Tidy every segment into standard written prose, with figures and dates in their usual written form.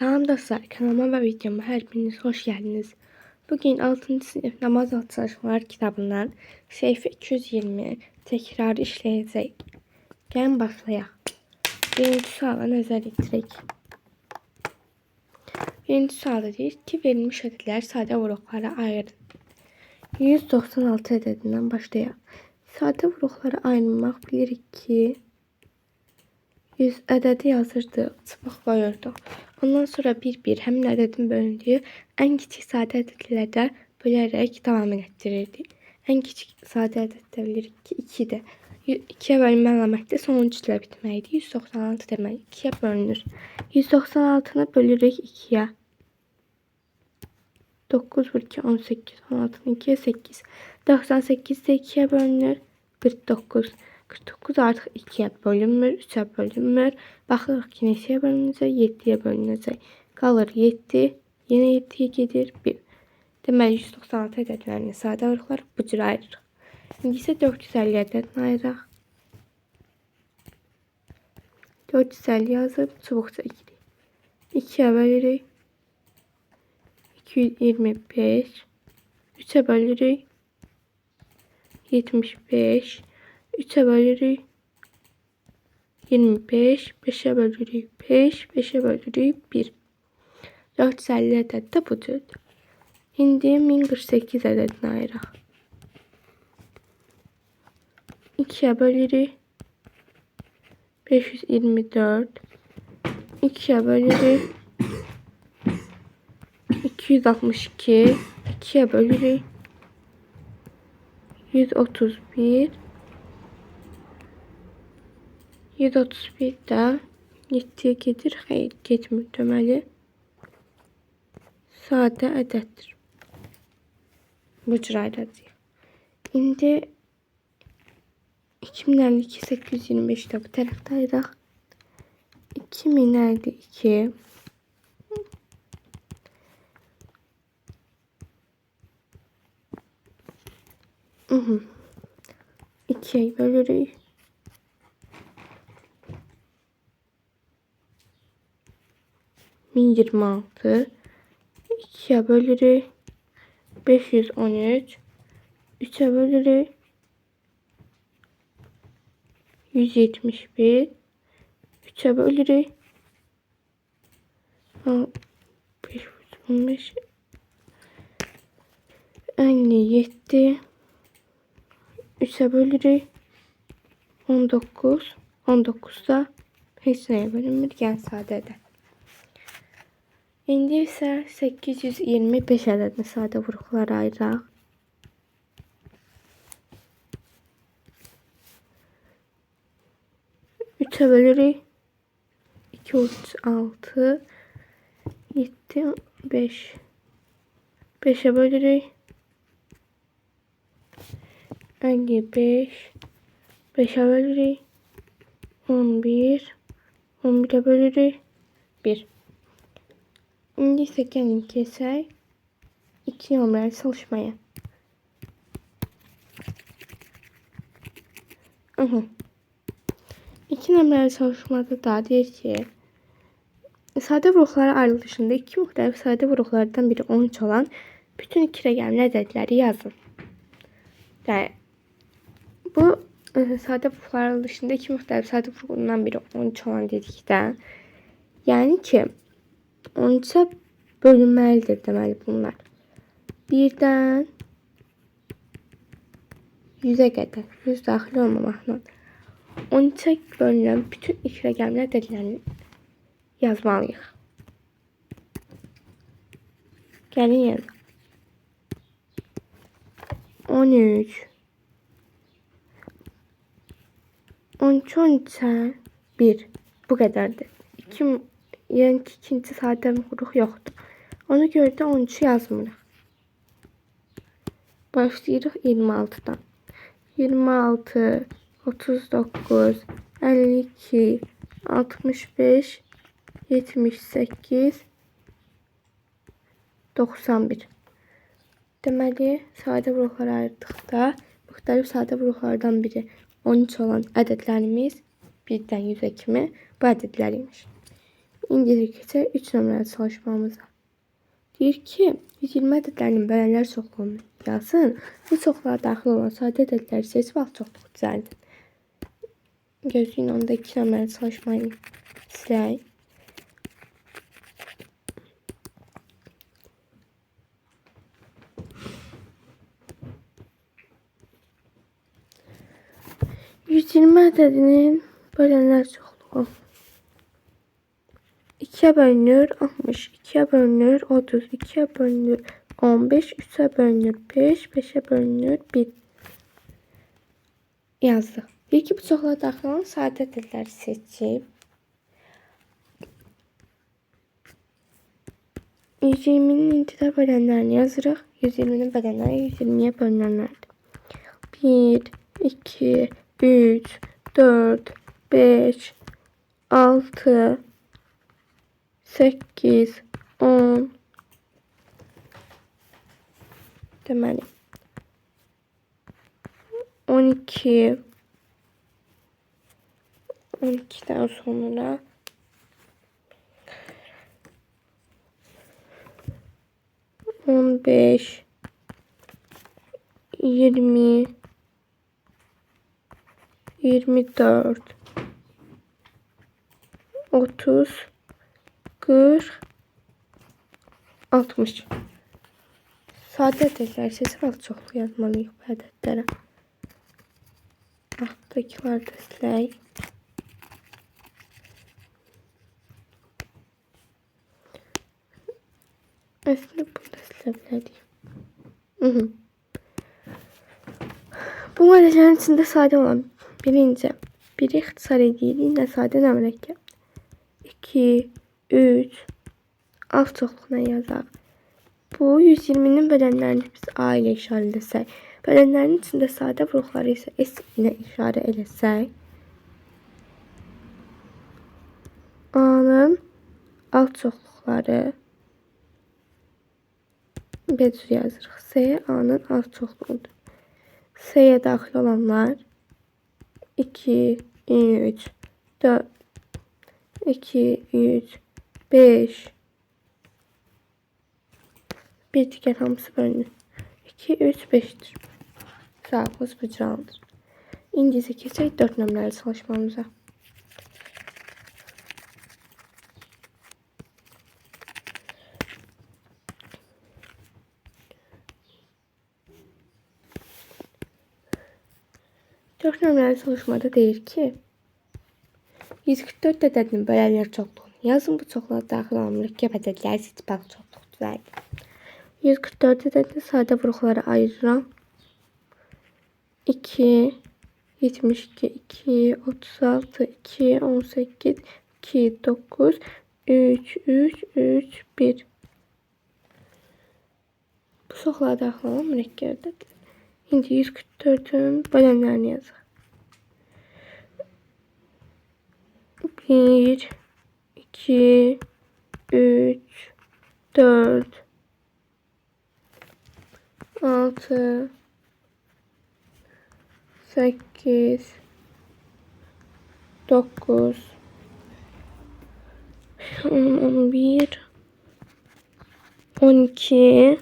Salam dostlar, kanalıma ve videoma her biriniz hoş geldiniz. Bugün 6. sınıf namaz altı çalışmalar kitabından sayfa 220 tekrar işleyecek. Gəlin başlayaq. Birinci suala nəzər yetirək. Birinci sualda deyir ki, verilmiş ədədlər sadə vuruqlara ayırın. 196 ədədindən başlayaq. Sadə vuruqlara ayırmaq bilirik ki, 100 ədədi yazırdıq, çıxmaq qoyurduq. Ondan sonra bir həmin ədədin bölündüyü ən kiçik sadə ədədlərdə bölərək davam etdirirdik. Ən kiçik sadə ədəddə bilirik ki, 2-dir. 2-yə bölünmə əlaməti sonuncu ilə bitməkdir. 196 demək 2-yə bölünür. 196-nı bölürük 2-yə. 9 vur 2, 18, 16'nın 2'ye 8. 98 de 2'ye bölünür. 49. 49 artıq 2'ye bölünmür, 3'e bölünmür. Baxırıq ki, neçəyə bölünəcək? 7'ye bölünəcək. Qalır 7, yenə 7'ye gedir 1. Deməli 196 ədədlərini sadə vuruqlar bu cür ayırırıq. İndi isə 450 ədədini ayıraq. 450 yazıb çubuqca 2. 2'ye bölürük. 225. 3'e bölürük. 75. 3'e bölürük. 25. 5'e bölürük. 5. 5'e bölürük 1. 450 ədəd də budur. İndi 1048 ədədini ayıraq. 2'ye bölürük. 524. 2'ye bölürük. 262. 2'ye bölürük. 131. 131 də 7'ye gedir. Xeyr, getmir deməli. Sadə ədəddir. Bu cür ayıracağıq. İndi 2052 825 də bu tərəfdə ayıraq. 2052 2'ye bölürük. 1026. 2'ye bölürük. 513. 3'e bölürük. 171. 3'e bölürük. 515. 57. 3'e bölürük. 19. 19 da heç nəyə bölünmür. Yəni sadə ədəd. İndi isə 825 ədədini sadə vuruqlara ayıraq. 3'e bölürük. 2, 3, 6, 7, 5. 5'e bölürük. 55. 5'e bölürük. 11. 11'e bölürük. 1. İndi isə gəlin keçək 2 nömrəli çalışmaya. İki nömrəli çalışmada da deyir ki, sadə vuruqlara ayrılışında iki müxtəlif sadə vuruqlardan biri 13 olan bütün iki rəqəmli ədədləri yazın. Yəni, bu sadə vuruqlara ayrılışında iki müxtəlif sadə vuruqlardan biri 13 olan dedikdə, yəni ki, 13'e bölünməlidir deməli bunlar. 1'dən 100'e qədər, 100 daxil olmamaqla 13'e bölünən bütün iki rəqəmli ədədlərini yazmalıyıq. Gəlin yazaq. 13. 13 13'e 1. Bu qədərdir. Yəni ki, ikinci sadə vuruq yoxdur. Ona görə də 13'ü yazmırıq. Başlayırıq 26'dan. 26, 39, 52, 65, 78, 91. Deməli, sadə vuruqlara ayırdıqda müxtəlif sadə vuruqlardan biri 13 olan ədədlərimiz 1-dən 100'ə kimi bu ədədlər imiş. İndi keçək 3 nömrəli çalışmamıza. Deyir ki, 120 ədədlərinin bölənlər çoxluğunu yazın. Bu çoxluğa daxil olan sadə ədədləri seçib alt çoxluğu düzəldin. Gözləyin, onda 2 nömrəli çalışmayı silək. %20 ədədinin bölənlər çoxluğu 2'ye bölünür 60, 2'ye bölünür 30, 2'ye bölünür 15, 3'e bölünür 5, 5'e bölünür 1 yazdık. Bir ki bu çoxluğa daxil olan sadə ədədləri seçib 120'nin intidə bölənlərini yazırıq. 120'nin bölənləri 120'ye bölünənlərdir. 1, 2, 3, 4, 5, 6, 8, 10 deməli 12 12'den sonra 15 20 24 30 40 60 Sadə ədədlər seçib alt çoxluq yazmalıyıq bu ədədlərə. Alttakiləri da silək. Əslində bunu da silə bilərik. Bu ədədlərin içində sadə olan birinci biri ixtisar edirik. Yine sadə nə mürəkkəb? 2, 3 alt çoxluğuna yazaq. Bu 120'nin bölənlərini biz A ilə işarələsək, bölənlərin içində sadə vuruqları isə S ilə işarə eləsək, A'nın alt çoxluqları B cür yazırıq. S A'nın alt çoxluğudur. S'yə daxil olanlar 2, 3, 4, 2, 3, 5, bir digər hamısı bölünür. 2, 3, 5'dir. Cevabımız bu cür alınır. İndi isə keçək 4 nömrəli çalışmamıza. Dört nömrəli çalışmada deyir ki 144 ədədinin bölənlər çoxluğunu yazın. Bu çoxluğa daxil olan mürəkkəb ədədləri seçib alt çoxluq düzəldin. 144 ədədini sadə vuruqlara ayırıram. 2, 72, 2, 36, 2, 18, 2, 9, 3, 3, 3, 1. Bu çoxluğa daxil olan mürəkkəb ədədi. İndi 144'ün bölənlərini yazaq. 1, 2, 3, 4, 6, 8, 9, 10, 11, 12,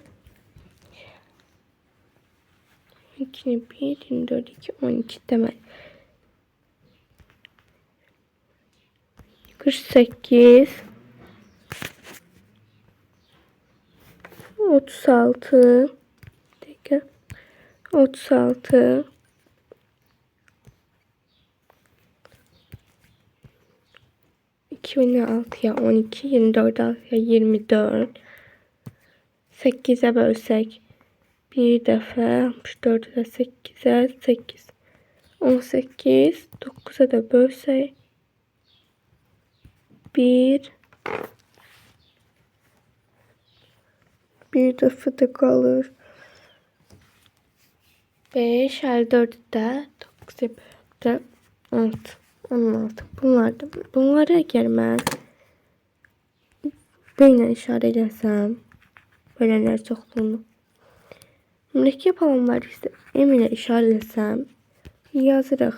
2, 1, 24, 2, 12 demek. 48, 36, 36, 2006'ya 12, 24 6'ya 24, 8'e bölsek bir dəfə 64'e de 8'e 8, 18, 9'a da bölsek 1 dəfə də qalır 5, 54'ü də 9'a böldü 6, 16. Bunları əgər mən B ilə işarə eləsəm, bölənlər çoxluğunu, mürəkkəb alanları isə M ilə işarə eləsəm, yazırıq.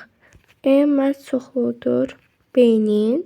M məhz çoxluğudur B-nin.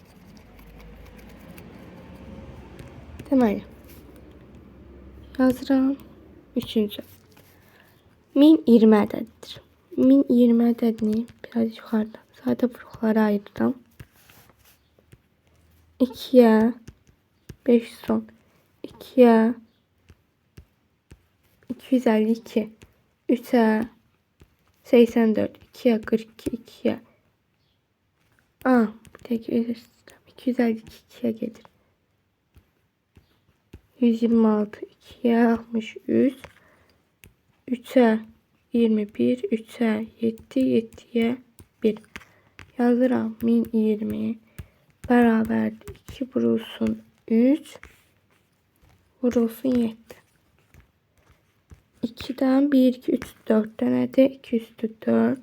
Deməli, yazıram. Üçüncü. 1020 ədədidir. 1020 ədədini biraz yuxarıda sadə vuruqlara ayırıram. 2'ye 510, 2'ye 252, 3'e 84, 2'ye 42, 2'ye tek 252 2'ye gelir. 126, 2'ye 63, 3'e 21, 3'e 7, 7'ye 1. Yazıram 1020 beraber 2 vurulsun 3 vurulsun 7. 2'den 1, 2, 3, 4 tane de 2 üstü 4.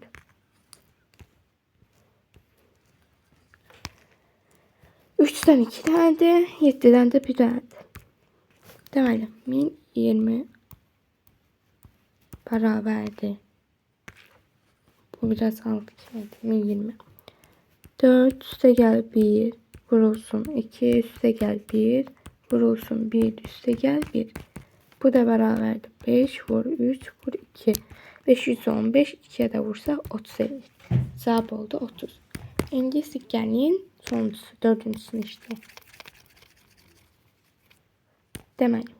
Üçten 2 tane de 7'den de 1 tane de. Deməli 1020 beraberdir. Bu biraz altı kimiydi? 1020. 4 üste gel 1 vurulsun 2 üste gel 1 vurulsun 1 üste gel 1. Bu da beraberdir. 5 vur 3 vur 2. 515 2'ye de vursak 30 edir. Cevap oldu 30. İndi gəlin sonuncusu, dördüncüsünü işte. Deməli.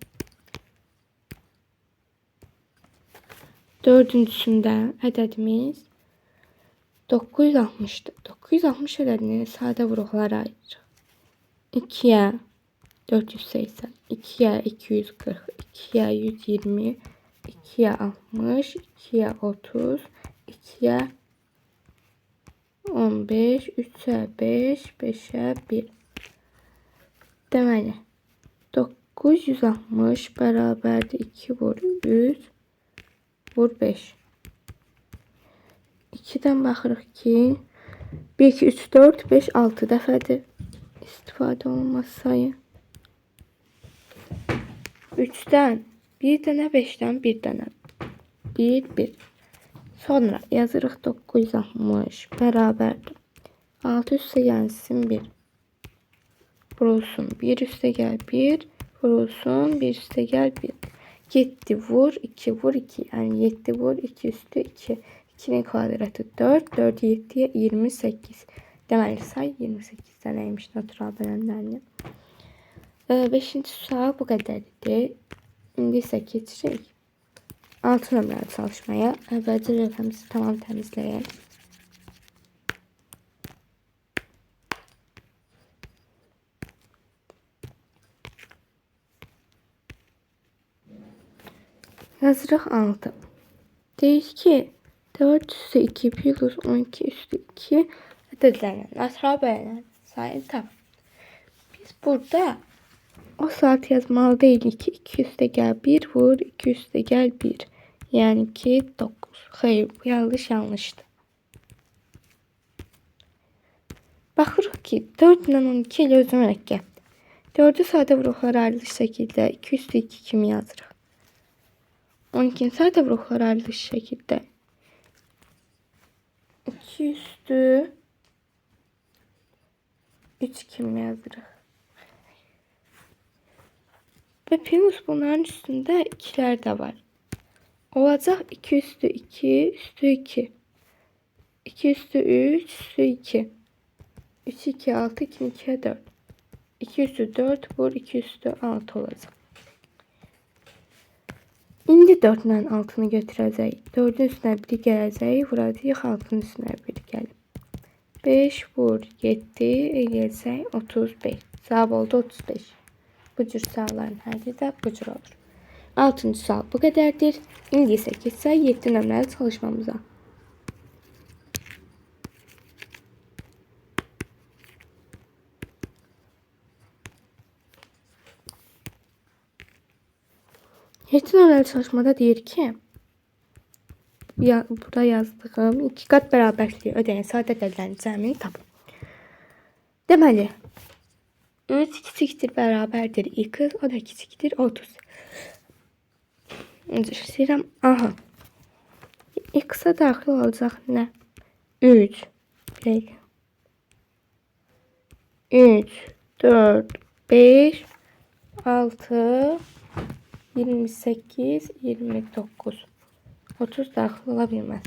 Dördüncüsündə ədədimiz 960'dır. 960 ədədini sadə vuruqlara ayırırıq. 2'ye 480, 2'ye 240, 2'ye 120, 2'ye 60, 2'ye 30, 2'ye 15, 3'e 5, 5'e 1. Deməli 960 beraberdir 2 vur 3 vur 5. 2'den baxırıq ki 1, 2, 3, 4, 5, 6 dəfədir istifadə olunmaz sayı. 3'ten 1 dənə, 5'ten 1 dənə. 1, 1. Sonra yazırıq 960 beraberdir. 6 üstə gəlsin 1. Vurulsun 1 üstə gəl 1. Vurulsun 1 üstə gəl 1. 7 vur 2 vur 2. Yani 7 vur 2 üstü 2. 2'nin kvadratı 4. 4 7'ye 28. Deməli say 28 dənəymiş natural bölənlərini. 5. sual bu qədərdir. İndi isə keçirik 6 nömrəli çalışmaya. Əvvəlcə lövhəmizi tamam təmizləyək. Yazırıq 6. Deyir ki 4 üstü 2 plus 12 üstü 2 ədədlərinin natural bölənlərin sayını tapın. Biz burada o saat yazmalı değilik ki 2 üstə gəl 1 vur 2 üstə gəl 1. Yani ki 9. Hayır bu yanlıştı. Baxırıq ki 4 ilə 12 ilə özü mürəkkəbdir. 4'ü sadə vuruqlara ayrılış şəkildə 2 üstü 2 kimi yazırıq. 12'nin sadə vuruqlara ayrılış şəkildə 2 üstü 3 kimi yazırıq. Ve plus bunların üstünde 2'ler de var. Olacak 2 üstü 2 üstü 2. 2 üstü 3 üstü 2. 3 2 6 2 2 4. 2 üstü 4 vur 2 üstü 6 olacak. İndi 4 ilə 6'nı götürəcəyik. 4'ün üstünə 1 gələcək. Vuracağıq 6'nın üstünə 1 gəlib. 5 vur 7 eləyəcək 35. Cavab oldu 35. Bu cür sualların həlli də bu cür olur. 6. sual bu qədərdir. İndi isə keçsək 7 nömrəli çalışmamıza. Nömrəli çalışmada deyir ki burada yazdığım 2 qat bərabərliyi ödəyən sadə ədədlərin cəmini tapın. Deməli 3 kiçikdir bərabərdir x, o da kiçikdir 30. İstəyirəm, aha. X-a daxil olacaq nə? 3 3 4 5 6, 28, 29. 30 daxil ola bilməz.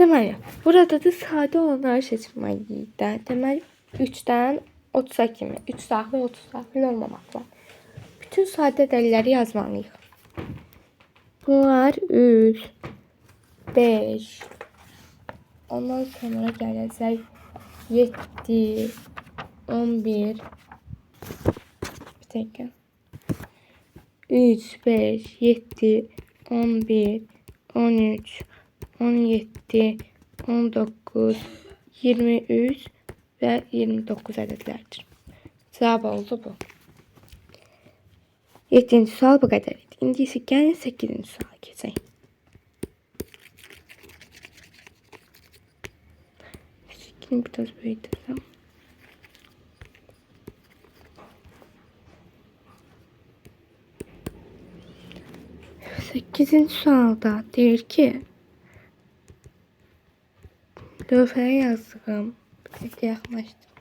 Deməli, burada da sadə olanları seçməliyik də. Deməli, 3-dən 30-a kimi. 3 daxil, 30 daxil olmamakla. Bütün sadə ədədləri yazmalıyıq. Bunlar 3, 5, ondan sonra gələcək 7, 11, bir dəqiqə. 3, 5, 7, 11, 13, 17, 19, 23 və 29 ədədlərdir. Cavab oldu bu. 7-ci sual bu qədər idi. İndi isə gəlin 8-ci suala keçək. Şimdi biraz büyütürsem. Sekizinci sualda deyir ki, lövhəyə yazdığım, bir tek yaxınlaşdım.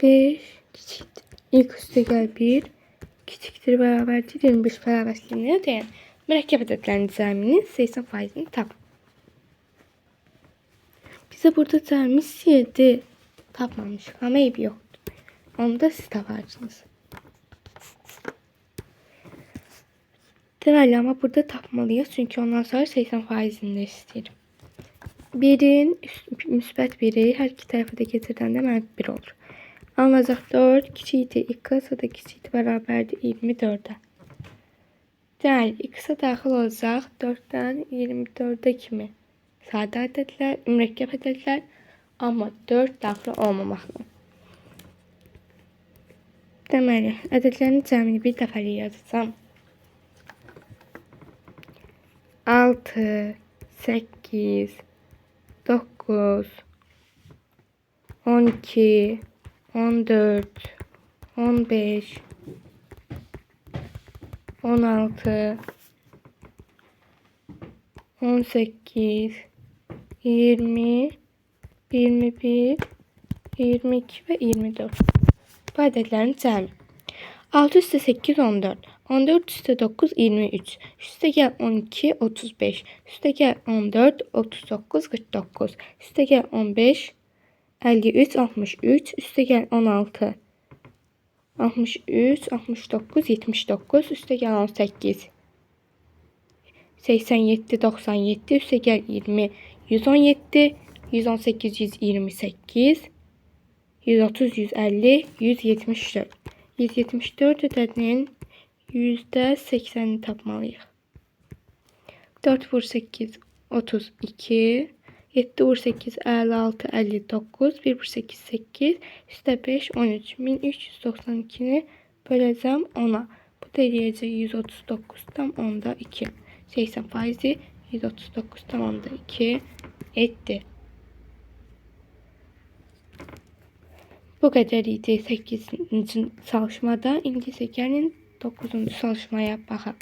Beş kiçikdir. İlk üstə gəl 1 kiçikdir bərabərdir 25 bərabərliyini deyən mürəkkəb ədədlərinin cəminin 80%-ni tap. Bizə burada cəmimiz 7 tapmamışıq, amma eybi yoxdur. Onu da siz taparsınız. Deməli, amma burada tapmalıyıq, çünki ondan sonra 80%-ni də istəyirəm. 1'in müsbət 1'i hər iki tərəfə də getirdəndə mənfi 1 olur. Alınacaq 4 kiçikdir, x da kiçikdir bərabərdir 24'ə. Deməli, x-a daxil olacaq 4'dən 24'ə kimi sadə ədədlər, mürəkkəb ədədlər, amma 4 daxil olmamaqla. Deməli, ədədlərin cəmini bir dəfəlik yazacağam. 6, 8, 9, 12, 14, 15, 16, 18, 20, 21, 22 ve 24. Bu ədədlərin cəmi. 6 üstə 8, 14. 14 üstə 9, 23. Üstə gəl 12, 35. Üstə gəl 14, 39, 49. Üstə gəl 15, 53, 63. Üstə gəl 16, 63, 69, 79. Üstə gəl 18, 87, 97. Üstə gəl 20, 117, 118, 128, 130, 150, 174. 174 ədədinin %80'ni tapmalıyıq. 4 vur 8, 32. 7 vur 8, 56, 59. 1 vur 8, 8. Üstə 5, 13. 1392'ni böləcəm 10'a. Bu da eləyəcək 139 tam onda 2. 80%, 139 tam onda 2 etdi. Bu qədər idi 8-ci çalışmada. İndi isə gəlin 9-cu çalışmaya baxaq.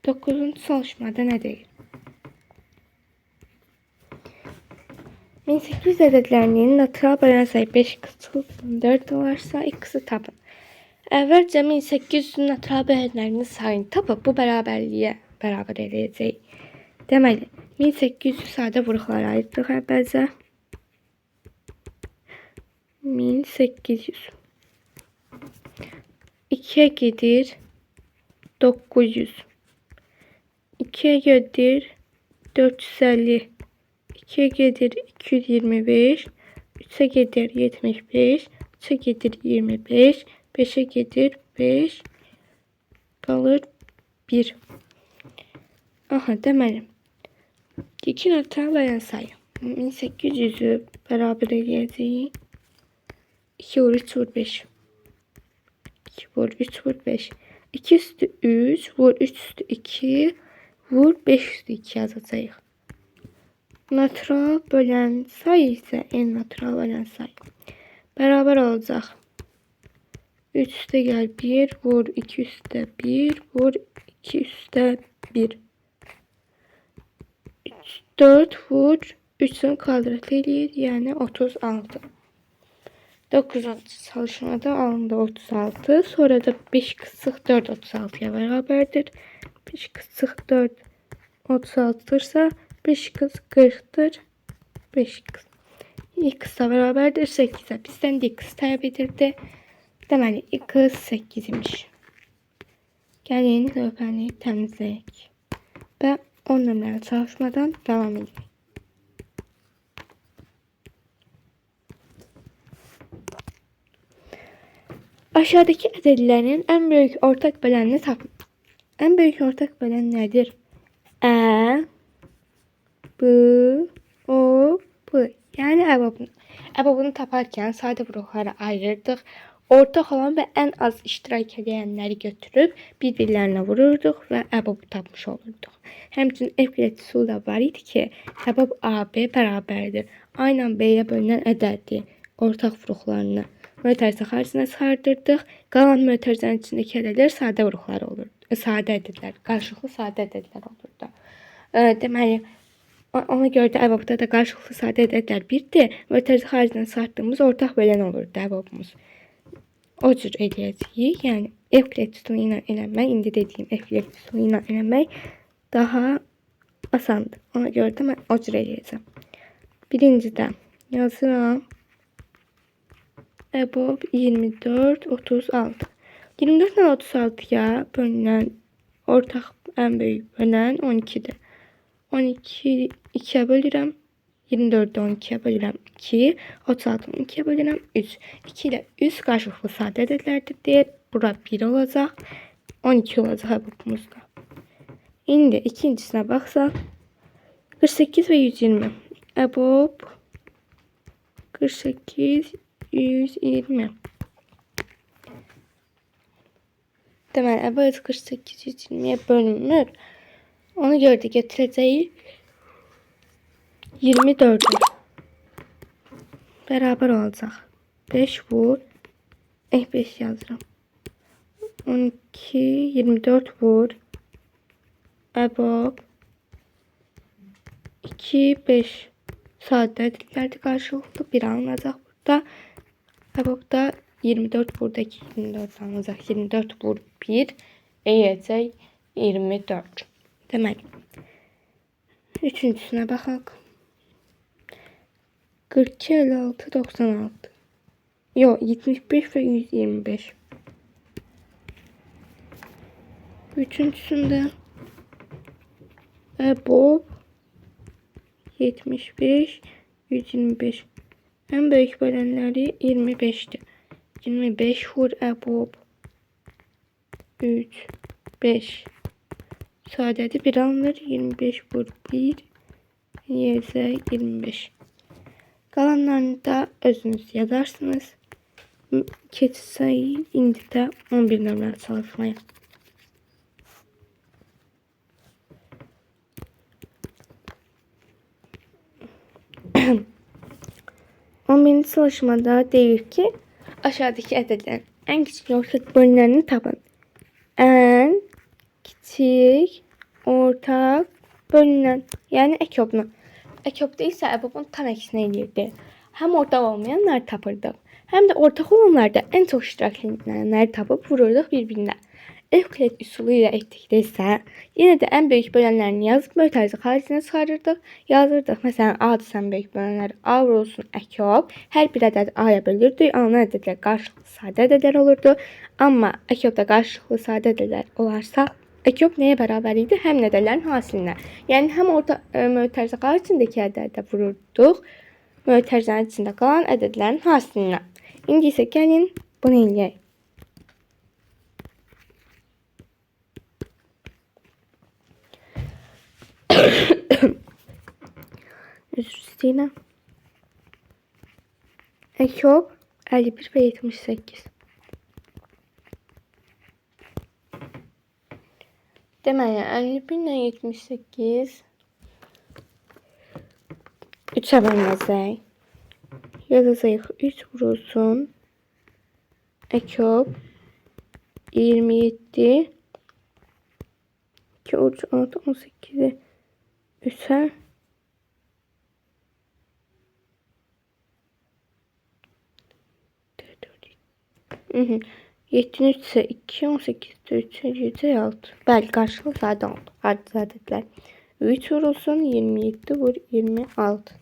9-cu çalışmada nə deyir? 1800 ədədlərinin natural bölən sayı 5 qıçılsın 4 olarsa x-i tapın. Əvvəlcə 1800'ün natural bölənlərinin sayını tapıb bu bərabərliyə bərabər eləyəcək. Deməli, 1800'ü sadə vuruqlara ayırdıq əvvəlcə. 1800. 2'ye gedir 900. 2'ye gedir 450. 2'ye gedir 225. 3'e gedir 75. 3'e gedir 25. 5'e gedir 5. Kalır 1. Aha, deməli. 2 natural bölən sayı. 1800'ü bərabər eləyəcəyik. 2 vur 3 vur 5. 2 vur 3 vur 5. 2 üstü 3 vur 3 üstü 2 vur 5 üstü 2 yazacağıq. Natural bölən sayı isə en natural bölən sayı. Bərabər olacaq. 3 üstə gəl 1 vur 2 üstə 1 vur 2 üstə 1. 4 vur 3'ün kvadratı eləyir, yəni 36. 9-cu çalışmada alındı 36. Sonra da 5 kısıq 4 36'ya bərabərdir. 5 kısıq 4 36'dırsa 5 kısıq 40'dır. 5 kısıq x bərabərdir 8'e. Bizdən x tələb edirdi. Deməli x 8 imiş. Gəlin lövhəni təmizləyək və 10 nömrəli çalışmadan davam edək. Aşağıdaki ədədlərin en büyük ortak bölenini tapın. En büyük ortak bölen nedir? E, B, O, B. Yani əbabını. Əbabını taparken sadə bloklara ayırırdıq. Ortak olan ve en az iştirak edenleri götürüp birbirlerine vururduk ve əbabı tapmış olurduk. Həmçinin Evclid üsulu da var idi ki, əbab AB bərabərdir. Aynen B'ye bölünen ədəddir. Ortak vuruqlarını mötərizə xaricinə çıxardırdıq. Qalan mötərizənin içindəki ədədlər sadə vuruqlar olurdu. Sadə ədədlər, qarşılıqlı sadə ədədlər olurdu. Deməli, ona görə də əbabda da qarşılıqlı sadə ədədlər 1'dir. Mötərizə xaricinə çıxardığımız ortak bölən olurdu əbabımız. O cür eləyəcəyik. Yəni Evclid üsulu ilə eləmək, indi dediyim Evclid üsulu ilə eləmək daha asandır. Ona görə də mən o cür eləyəcəm. Birincidə yazıram. EBOB 24 36. 24 ile 36'ya bölünen ortak en büyük bölen 12'dir. 12 2'ye bölürəm. 24'ü 12'ye bölürəm 2. 36'ı 12'ye bölürəm 3. 2 ile 3 qarşılıqlı sadə ədədlərdir deyir. Bura 1 olacaq. 12 olacaq əbabımızda. İndi ikincisine baxsaq. 48 ve 120. EBOB 48 120. Deməli, əvvəl 48 120'ye bölünmür. Ona görə də gətirəcəyi 24'ü bərabər olacaq. 5 vur. 5 yazıram. 12 24 vur. EBOB 2 5 sadə ədədlərdir qarşılıqlı 1 alınacaq burada. EBOB'da 24 buradaki 24 alınacaq. 24 vur 1 eləyəcək 24. Deməli, üçüncüsünə baxaq. 42 56 96. Yok 75 ve 125. Üçüncüsünde EBOB 75 125. En büyük bölenleri 25'ti. 25 vur EBOB 3 5. Sadede bir alınır. 25 vur 1 YZ 25. Kalanlarını da özünüz yazarsınız. Keçid sayı indi də 11 nömrəli çalışmaya. Birinci çalışmada deyir ki, aşağıdaki ədədlərin en küçük ortak bölünenini tapın. En küçük ortak bölünen, yani ekobunu. Ekobda ise EBOB'un tam əksini eləyirdi. Hem ortak olmayanları tapırdıq, hem de ortak olanlarda en çok iştirak edənləri tapıp vururduk birbirine. Evclid üsulu ile etdikdə isə yine de en büyük bölenlerini yazıp mötərizə xaricinə çıxarırdıq. Yazırdıq. Mesela A-dırsa en büyük bölenləri A vurulsun ekob. Her bir ədəd A-ya bölürdük. Alınan ədədlər qarşılıqlı sadə ədədlər olurdu. Amma ekobda qarşılıqlı sadə ədədlər olarsa ekob nəyə bərabər idi? Həm ədədlərin hasilinə. Yəni həm orta mötərizə xaricindəki ədədə vururduq. Mötərizənin içində qalan ədədlərin hasilinə. İndi isə gəlin bunu eləyək. Üzr istəyirəm. Ekob 51 ve 78. Deməli 51 ile 78 3'e bölünəcək. Yazacağıq 3 vurulsun ekob 27 2 oruç 6 18'i 3'e 7'nin 3 ise 2 18'de 3 7 6. Bəli, qarşılığı sadə oldu. Adi ədədlər. 3 vurulsun 27 vur 26.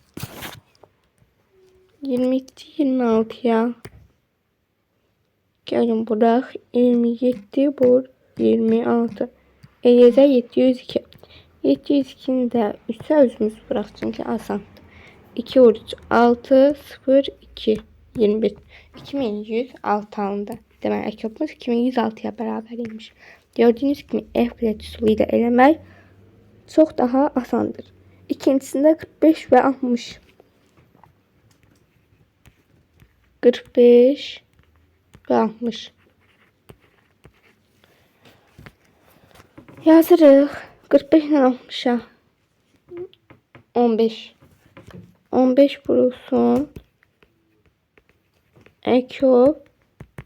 27 26'ya. Gelin bırak 27 vur 26. Eliyəzər 702. 702'ni də 3'e özümüz bırak çünkü asandır. 2 vurucu 6 0 2 21. 2106 alındı. Demək əkobumuz 2106'ya bərabər imiş. Gördüğünüz kimi F kuvvet üsulu ilə eləmək çox daha asandır. İkincisində 45 ve 60. 45 ve 60. Yazırıq. 45 ile 60'a 15. 15 vurulsun. Ekob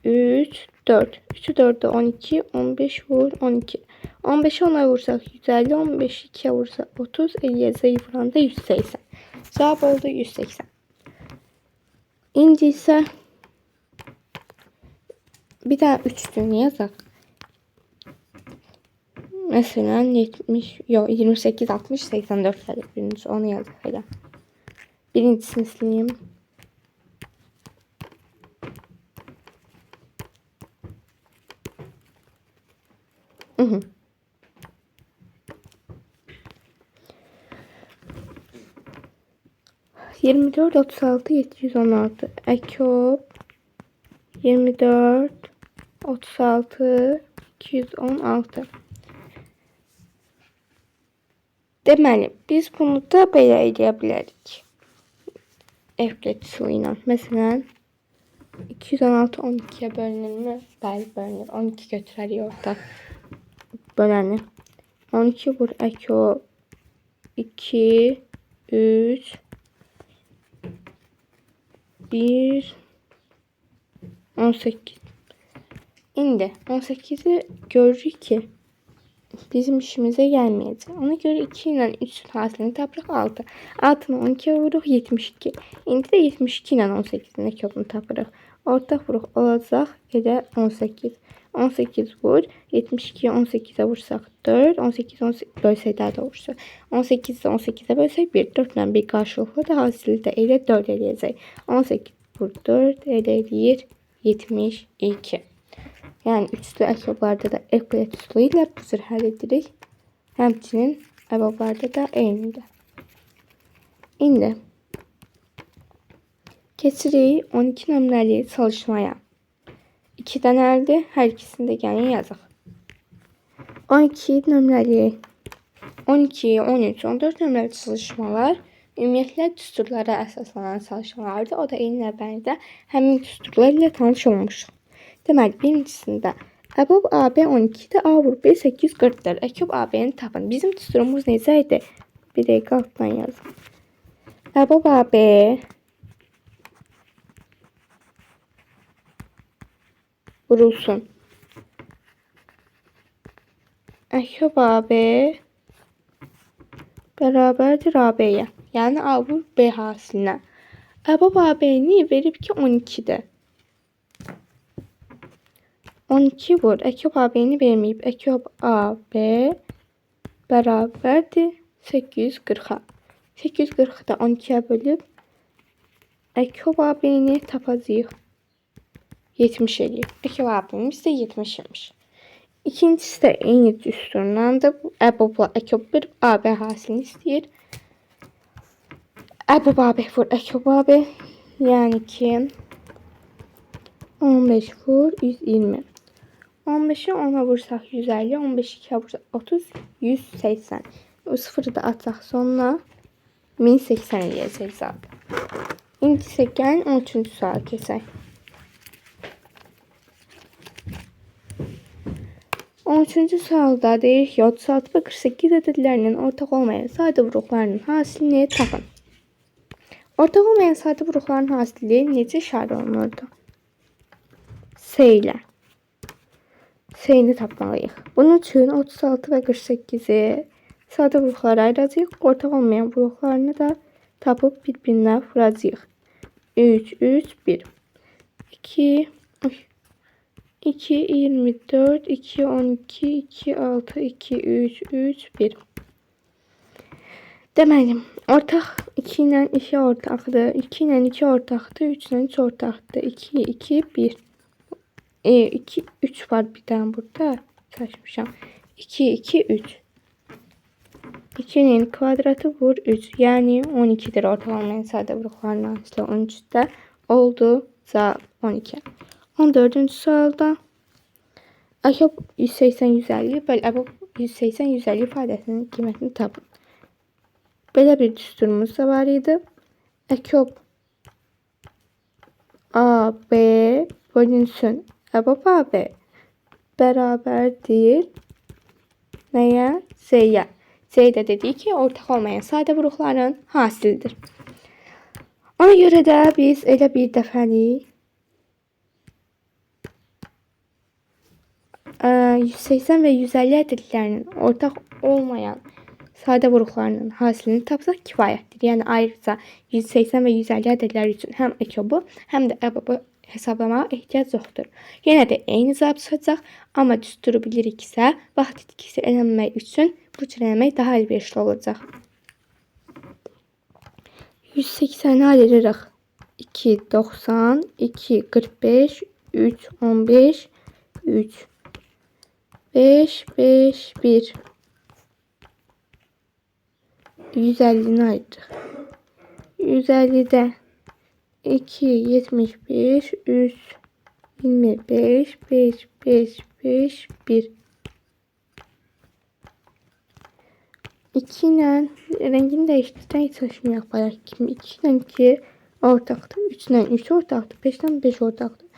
3 4. 3'ü 4'e 12. 15 vur 12. 15'i 10'a vursak 150. 15'i 2'ye vursak 30. 50'ye zayıf oranda 180. Cevap oldu 180. İndi ise bir daha 3'ünü yazaq. Mesela 70 yok 28 60 84 var. Birincisi onu yazdık hele. Birincisini sileyim. Hı. 24 36 716 ekop 24 36 216. Deməli, biz bunu da belə eləyə bilərik. F üsulu ilə. Məsələn, 216 12'ye bölünür. Bəli, bölünür. 12 götürərik orta böləni. 12 vur eko 2 3 1 18. İndi 18'i görürük ki bizim işimize gelmeyecek. Ona göre 2 ile 3'ün hasilini tapırıq 6. 6'nı 12'ye vururuq 72. İndi de 72 ile 18'in ekobunu tapırıq. Ortaq vuruq olacaq elə 18. 18 vur. 72'yi 18'e vursak 4. 18 bölsək daha doğrusu. 18'i 18'e bölsək 1. 4 ilə 1 qarşılıqlı da hasili də elə 4 eləyəcək. 18 vur 4 elə eləyir 72. Yani üçlü ekoblarda da F kuvvet üsulu ilə bu cür həll edirik. Həmçinin əbablarda da eynidir. İndi keçirik 12 nömrəli çalışmaya. 2 dənəlidir. Hər ikisini də gəlin yazaq. 12 nömrəli 12, 13, 14 nömrəli çalışmalar ümumiyyətlə düsturlara əsaslanan çalışmalardır. O da eyni növbərdə həmin düsturlar ilə tanış olmuşuq. Deməli, birincisində əbab AB 12'də A vur B 840'dır. Əkub AB'ni tapın. Bizim düsturumuz necə idi? Bir dəqiqə altdan yazın. Əbab AB vurulsun. Əkub AB bərabərdir AB'yə. Yəni A vur B hasilinə. Əbab AB'ni verib ki 12'də. 12 vur. Əkub AB'ni verməyib. Əkub AB bərabərdir 840'a. 840'ı da 12'ye bölüb Əkub AB'ni tapacağıq. 70 eləyib. Əkub AB'miz də 70 imiş. İkincisi də eyni düsturlandır. Əbabla Əkub bir AB hasilini istəyir. Əbab AB vur Əkub AB. Yəni ki 15 vur 120. 15'i 10'a vursak 150, 15'i 2'ye vursak 30, 180. O sıfırı da atsak sonuna 1080 eləyəcək zaten. İndi isə gəlin 13-cü suala keçək. 13-cü sualda deyirik ki 36 ve 48 ədədlərinin ortaq olmayan sadə vuruqlarının hasilini tapın. Ortaq olmayan sadə vuruqların hasili necə işarə olunurdu? S ilə. S-ni tapmalıyıq. Bunun üçün 36 və 48-i sadə vuruqlara ayıracağıq. Ortaq olmayan vuruqlarını da tapıb bir-birinə vuracağıq. 3, 3, 1. 2, 2, 24, 2, 12, 2, 6, 2, 3, 3, 1. Deməli, ortaq 2 ilə 2 ortaqdır. 2 ilə 2 ortaqdır. 3 ilə 3 ortaqdır. 2, 2, 1. 2, 3 var bir tane burada. Saçmışam. 2, 2, 3. 2'nin kvadratı vur 3. Yani 12'dir ortaq olmayan sadə vuruqların hasılı 13'də oldu. Cavab 12. 14-cü sualda Akop 180 150 böl bu 180 150 ifadəsinin qiymətini tapın. Belə bir düsturumuz da var idi. Akop AB bölünsün EBOB AB bərabərdir nəyə? Z'yə. Z də dedi ki, ortaq olmayan sadə vuruqların hasilidir. Ona görə də biz elə bir dəfəlik 180 və 150 ədədlərinin ortaq olmayan sadə vuruqlarının hasilini tapsaq kifayətdir. Yəni ayrıca 180 və 150 ədədləri üçün həm EKOB-u, həm də EBOB-u hesablamağa ehtiyac yoxdur. Yenə də eyni cavab çıxacaq, amma düsturu biliriksə, vaxt itkisi eləmək üçün bu cür eləmək daha əlverişli olacaq. 180-i ayırırıq. 2, 90, 2, 45, 3, 15, 3, 5, 5, 1. 150'ni ayırdık. 150'de 2, 75, 3, 25, 5, 5, 5, 1. 2 ilə rengini değiştirerek çalışmayaq bayaq kimi. 2 ilə 2 ortaqdır. 3 ilə 3 ortaqdır. 5 ilə 5 ortaqdır.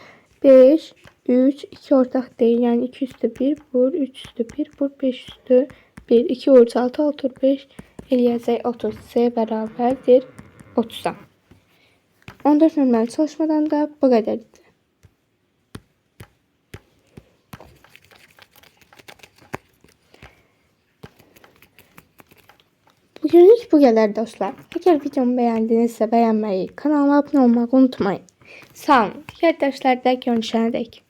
5, 3, 2 ortaq deyil. Yəni 2 üstü 1 vur, 3 üstü 1 vur, 5 üstü 1. 2 vur 6, 6 vur 5 eləyəcək 30. C bərabərdir 30'a. 14 nömrəli çalışmadan da bu qədərdir. Bugünlük bu kadar dostlar. Eğer videomu beğendinizse beğenmeyi, kanalıma abone olmayı unutmayın. Sağ olun. Diğer derslerde görüşene dek.